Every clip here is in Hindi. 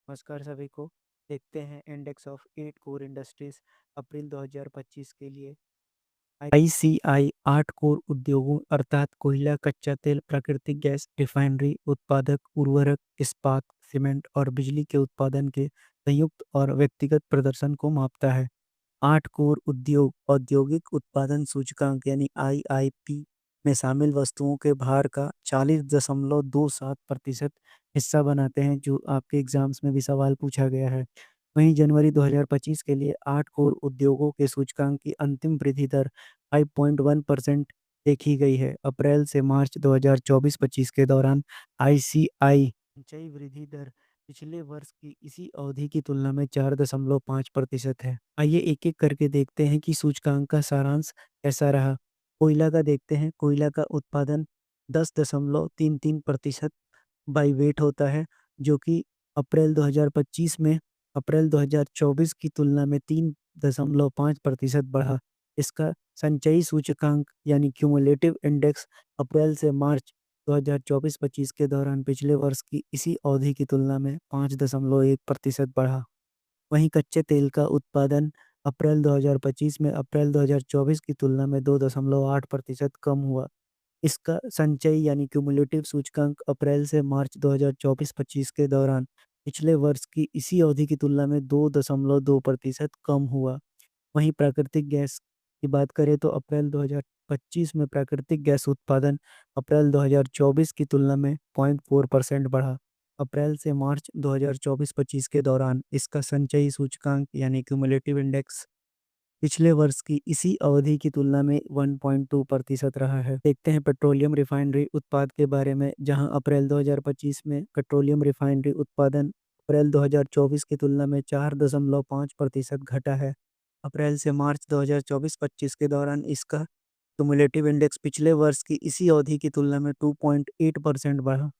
नमस्कार सभी को। देखते हैं इंडेक्स ऑफ 8 कोर इंडस्ट्रीज अप्रैल 2025 के लिए। आईसीआई 8 कोर उद्योगों अर्थात कोयला, कच्चा तेल, प्राकृतिक गैस, रिफाइनरी, उत्पादक, उर्वरक, इस्पात, सीमेंट और बिजली के उत्पादन के संयुक्त और व्यक्तिगत प्रदर्शन को मापता है। 8 कोर उद्योग औद्योगिक उत्पादन सूचकांक यानी आईआईपी में शामिल वस्तुओं के भार का 40.27% हिस्सा बनाते हैं, जो आपके एग्जाम्स में भी सवाल पूछा गया है। वहीं जनवरी 2025 के लिए 8 कोर उद्योगों के सूचकांक की अंतिम वृद्धि दर 5.1% देखी गई है। अप्रैल से मार्च 2024-25 के दौरान आईसीआई संचयी वृद्धि दर पिछले वर्ष की इसी अवधि की तुलना में 4.5% है। आइए एक-एक करके देखते हैं कि सूचकांक का सारांश कैसा रहा। कोयला का देखते हैं। कोयला का उत्पादन 10.33% बाई वेट होता है, जो कि अप्रैल 2025 में अप्रैल 2024 की तुलना में 3.5% बढ़ा। इसका संचयी सूचकांक यानी क्यूमुलेटिव इंडेक्स अप्रैल से मार्च 2024-25 के दौरान पिछले वर्ष की इसी अवधि की तुलना में 5.1% बढ़ा। वहीं कच्चे तेल का उत्पादन अप्रैल 2025 में अप्रैल 2024 की तुलना में 2.8% कम हुआ। इसका संचयी यानी क्यूमुलेटिव सूचकांक अप्रैल से मार्च 2024-25 के दौरान पिछले वर्ष की इसी अवधि की तुलना में 2.2% कम हुआ। वहीं प्राकृतिक गैस की बात करें तो अप्रैल 2025 में प्राकृतिक गैस उत्पादन अप्रैल 2024 की तुलना में 0.4% बढ़ा। अप्रैल से मार्च 2024-25 के दौरान इसका संचयी सूचकांक यानी क्यूमुलेटिव इंडेक्स पिछले वर्ष की इसी अवधि की तुलना में 1.2% रहा है। देखते हैं पेट्रोलियम रिफाइनरी उत्पाद के बारे में, जहां अप्रैल 2025 में पेट्रोलियम रिफाइनरी उत्पादन अप्रैल 2024 की तुलना में 4.5% घटा है। अप्रैल से मार्च 2024-25 के दौरान इसका क्युमुलेटिव इंडेक्स पिछले वर्ष की इसी अवधि की तुलना में 2.8% बढ़ा।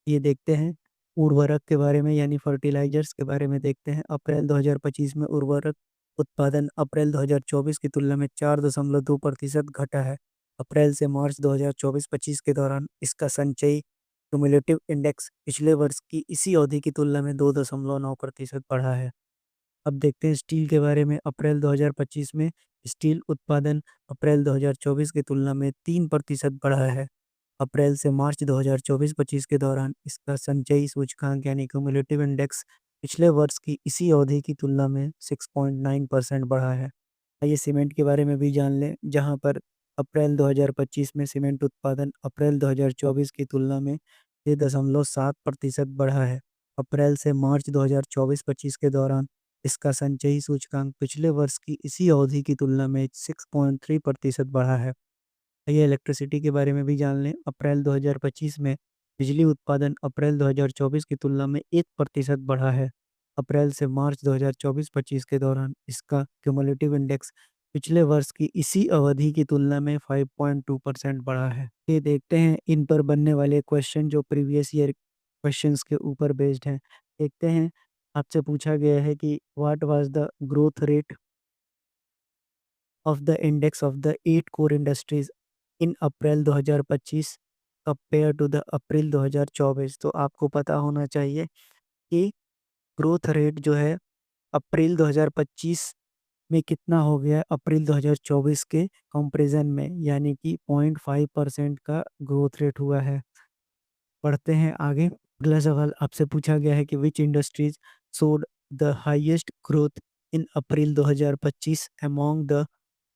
ये देखते हैं उर्वरक के बारे में यानी फर्टिलाइजर्स के बारे में देखते हैं। अप्रैल 2025 में उर्वरक उत्पादन अप्रैल 2024 की तुलना में 4.2% घटा है। अप्रैल से मार्च 2024-25 के दौरान इसका संचयी क्युमुलेटिव इंडेक्स पिछले वर्ष की इसी अवधि की तुलना में 2.9% बढ़ा है। अब देखते हैं स्टील के बारे में। अप्रैल 2025 में स्टील उत्पादन अप्रैल 2024 की तुलना में 3% बढ़ा है। अप्रैल से मार्च 2024-25 के दौरान इसका संचयी सूचकांक यानी क्युमुलेटिव इंडेक्स पिछले वर्ष की इसी अवधि की तुलना में 6.9% बढ़ा है। आइए सीमेंट के बारे में भी जान लें, जहां पर अप्रैल 2025 में सीमेंट उत्पादन अप्रैल 2024 की तुलना में 6.7% बढ़ा है। अप्रैल से मार्च 2024-25 के दौरान इसका संचयी सूचकांक पिछले वर्ष की इसी अवधि की तुलना में 6.3% बढ़ा है। आइए इलेक्ट्रिसिटी के बारे में भी जान लें। अप्रैल 2025 में बिजली उत्पादन अप्रैल 2024 की तुलना में 1% बढ़ा है। अप्रैल से मार्च 2024-25 के दौरान इसका क्युमुलेटिव इंडेक्स पिछले वर्ष की इसी अवधि की तुलना में 5.2% बढ़ा है। ये देखते हैं इन पर बनने वाले क्वेश्चन जो प्रीवियस ईयर क्वेश्चंस के ऊपर बेस्ड हैं। देखते हैं, आपसे पूछा गया है कि what was the growth rate of the index of the 8 core industries in April 2025 compare to the April 2024। तो आपको पता होना चाहिए कि ग्रोथ रेट जो है अप्रैल 2025 में कितना हो गया है अप्रैल 2024 के कंपैरिजन में, यानी कि 0.5% का ग्रोथ रेट हुआ है। पढ़ते हैं आगे। अगला सवाल आपसे पूछा गया है कि which industries showed the highest growth in April 2025 among the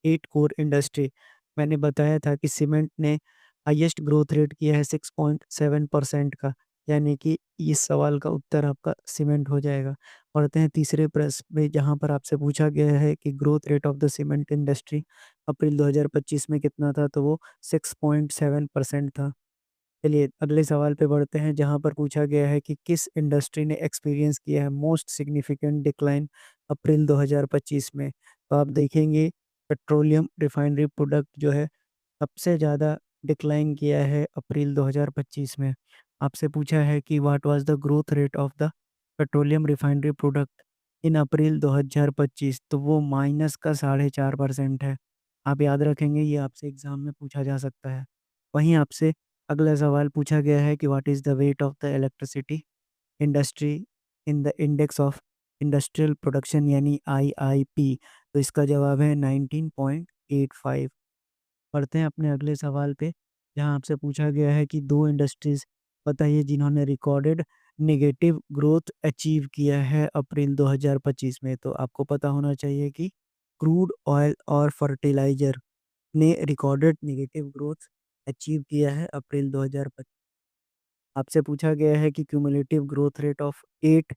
8 core industry. मैंने बताया था कि सीमेंट ने हाईएस्ट ग्रोथ रेट किया है 6.7% का, यानी कि इस सवाल का उत्तर आपका सीमेंट हो जाएगा। पढ़ते हैं तीसरे प्रश्न में, जहाँ पर आपसे पूछा गया है कि growth rate of the cement industry अप्रैल 2025 में कितना था, तो वो 6.7% था। चलिए अगले सवाल पे बढ़ते हैं, जहाँ पर पूछा गया है कि किस इंडस्ट्री ने एक्सपीरियंस किया है मोस्ट सिग्निफिकेंट डिक्लाइन अप्रैल 2025 में। तो आप देखेंगे पेट्रोलियम रिफाइनरी प्रोडक्ट जो है सबसे ज़्यादा डिक्लाइन किया है अप्रैल 2025 में। आपसे पूछा है कि what was the growth rate of the petroleum refinery product in अप्रैल 2025, तो वो माइनस का 4.5% है। आप याद रखेंगे, ये आपसे एग्जाम में पूछा जा सकता है। वहीं आपसे अगला सवाल पूछा गया है कि what is the weight of the electricity industry in the index of industrial production यानी आईआईपी? तो इसका जवाब है 19.85। पढ़ते हैं अपने अगले सवाल पे, जहाँ आपसे पूछा गया है कि 2 इंडस्ट्रीज़ बताइए जिन्होंने रिकॉर्डेड नेगेटिव ग्रोथ अचीव किया है अप्रैल 2025 में। तो आपको पता होना चाहिए कि क्रूड ऑयल और फर्टिलाइज़र ने रिकॉर्डेड नेगेटिव ग्रोथ अचीव किया है अप्रैल 2025। आपसे पूछा गया है कि cumulative growth rate of 8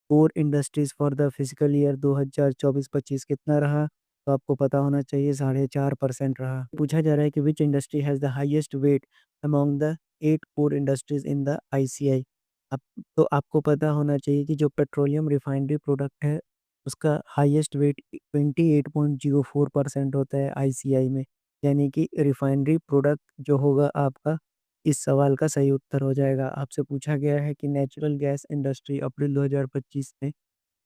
core industries for the physical year 2024-25 कितना रहा? तो आपको पता होना चाहिए 4.5% रहा। पूछा जा रहा है कि विच industry has the highest wait among the 8 core industries in the ICI? आप तो आपको पता होना चाहिए कि जो पेट्रोलियम रिफाइनरी प्रोडक्ट है उसका हाईएस्ट वेट 28.04% होता है आईसीआई में, यानी कि रिफाइनरी प्रोडक्ट जो होगा आपका इस सवाल का सही उत्तर हो जाएगा। आपसे पूछा गया है कि नेचुरल गैस इंडस्ट्री अप्रैल 2025 में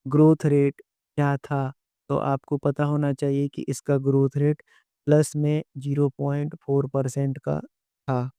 ग्रोथ रेट क्या था? तो आपको पता होना चाहिए कि इसका ग्रोथ रेट प्लस में 0.4% का था।